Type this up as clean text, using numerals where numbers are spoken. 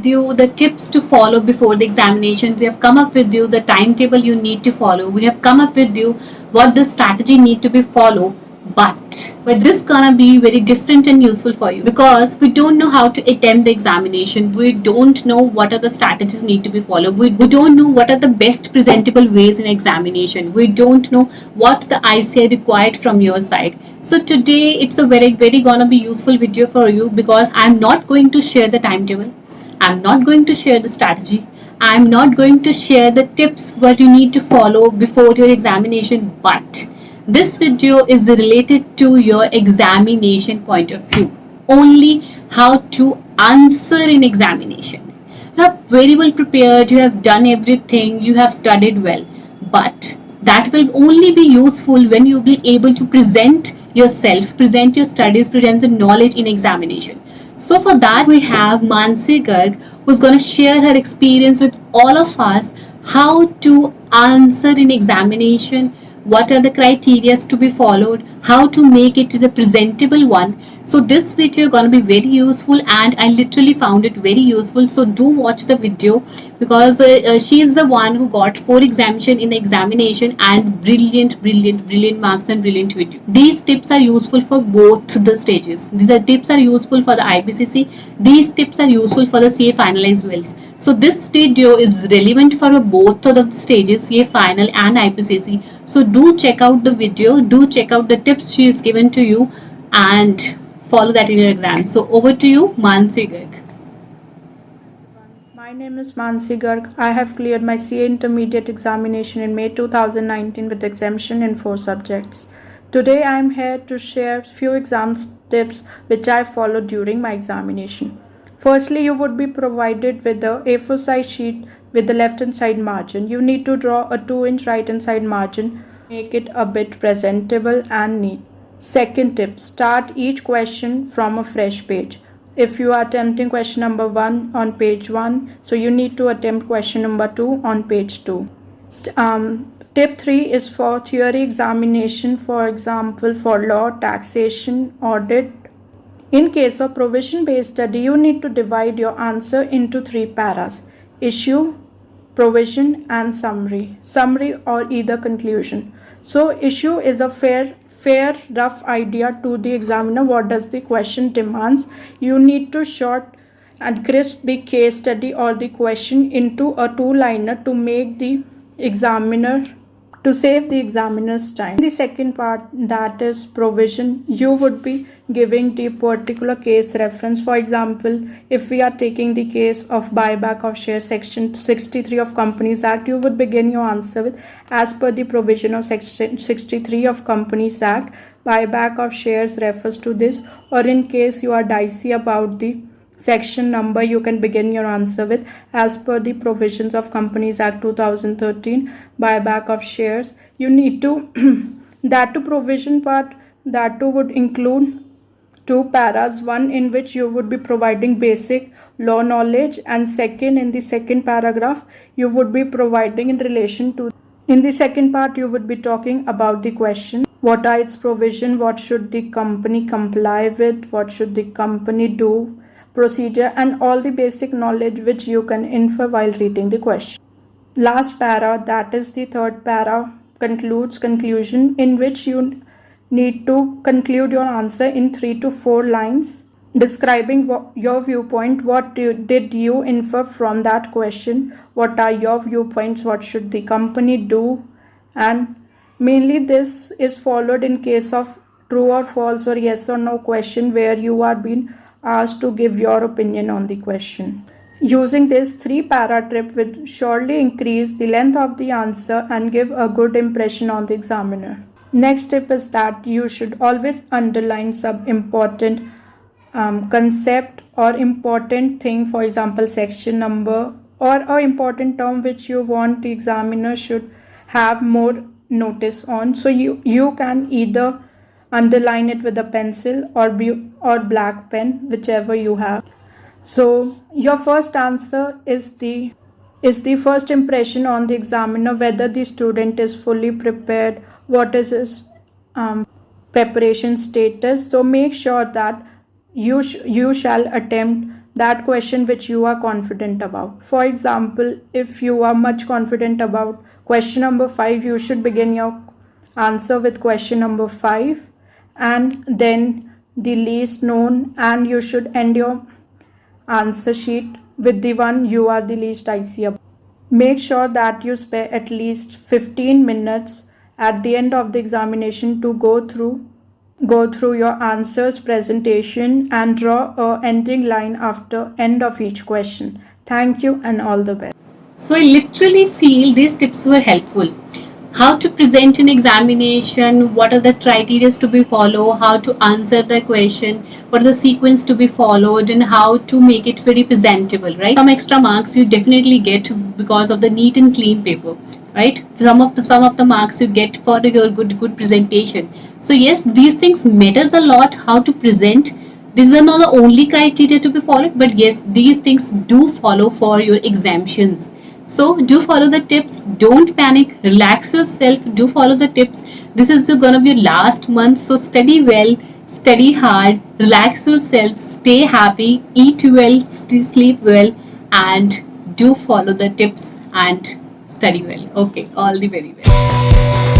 with you the tips to follow before the examination. We have come up with you the timetable you need to follow. We have come up with you what the strategy need to be followed. But this gonna be very different and useful for you because we don't know how to attempt the examination. We don't know what are the strategies need to be followed. We don't know what are the best presentable ways in examination. We don't know what the ICI required from your side. So today it's a very gonna be useful video for you because I'm not going to share the timetable. I'm not going to share the strategy. I'm not going to share the tips what you need to follow before your examination, but this video is related to your examination point of view. Only how to answer in examination. You are very well prepared, you have done everything, you have studied well, but that will only be useful when you will be able to present yourself, present your studies, present the knowledge in examination. So for that we have Mansi Garg who's going to share her experience with all of us how to answer in examination, what are the criteria to be followed, how to make it a presentable one. So this video is going to be very useful and I literally found it very useful. So do watch the video because she is the one who got 4 exemption in the examination and brilliant marks and brilliant video. These tips are useful for both the stages. These tips are useful for the IBCC. These tips are useful for the CA final as well. So this video is relevant for both of the stages, CA final and IBCC. So do check out the video, do check out the tips she has given to you and follow that in your exam. So over to you, Mansi Garg. My name is Mansi Garg. I have cleared my CA intermediate examination in May 2019 with exemption in 4 subjects. Today I am here to share few exam tips which I followed during my examination. Firstly, you would be provided with a A4 size sheet with the left hand side margin. You need to draw a 2-inch right hand side margin, make it a bit presentable and neat. Second tip, start each question from a fresh page. If you are attempting question number 1 on page 1, so you need to attempt question number 2 on page 2. Tip 3 is for theory examination, for example, for law, taxation, audit. In case of provision-based study, you need to divide your answer into 3 paras: issue, provision and summary or either conclusion. So issue is a fair rough idea to the examiner what does the question demands. You need to short and crisp the case study or the question into a 2-liner to make the examiner to save the examiner's time. The second part, that is provision, you would be giving the particular case reference. For example, if we are taking the case of buyback of shares, section 63 of Companies Act, you would begin your answer with as per the provision of section 63 of Companies Act, buyback of shares refers to this. Or in case you are dicey about the section number, you can begin your answer with as per the provisions of Companies Act 2013, buyback of shares. You need to that to provision part, that too would include 2 paras, one in which you would be providing basic law knowledge and second, in the second paragraph you would be providing in relation to, in the second part you would be talking about the question, what are its provision, what should the company comply with, what should the company do, procedure and all the basic knowledge which you can infer while reading the question. Last para, that is the third para, concludes conclusion, in which you need to conclude your answer in 3 to 4 lines describing your viewpoint, what did you infer from that question, what are your viewpoints, what should the company do, and mainly this is followed in case of true or false or yes or no question where you are being asked to give your opinion on the question. Using this 3-para tip will surely increase the length of the answer and give a good impression on the examiner. Next tip is that you should always underline some important concept or important thing, for example section number or an important term which you want the examiner should have more notice on. So you can either underline it with a pencil or black pen, whichever you have. So your first answer is the first impression on the examiner, whether the student is fully prepared, what is his preparation status. So make sure that you shall attempt that question which you are confident about. For example, if you are much confident about question number 5, you should begin your answer with question number 5 and then the least known, and you should end your answer sheet with the one you are the least icy about. Make sure that you spare at least 15 minutes at the end of the examination to go through your answers, presentation, and draw a ending line after end of each question. Thank you and all the best. So I literally feel these tips were helpful. How to present an examination, what are the criteria to be followed, how to answer the question, what are the sequence to be followed, and how to make it very presentable, right? Some extra marks you definitely get because of the neat and clean paper, right? Some of the marks you get for your good presentation. So yes, these things matters a lot. How to present. These are not the only criteria to be followed, but yes, these things do follow for your exemptions. So do follow the tips. Don't panic. Relax yourself. Do follow the tips. This is gonna be your last month, so study well, study hard, relax yourself, stay happy, eat well, sleep well, and do follow the tips and study well. Okay, all the very best.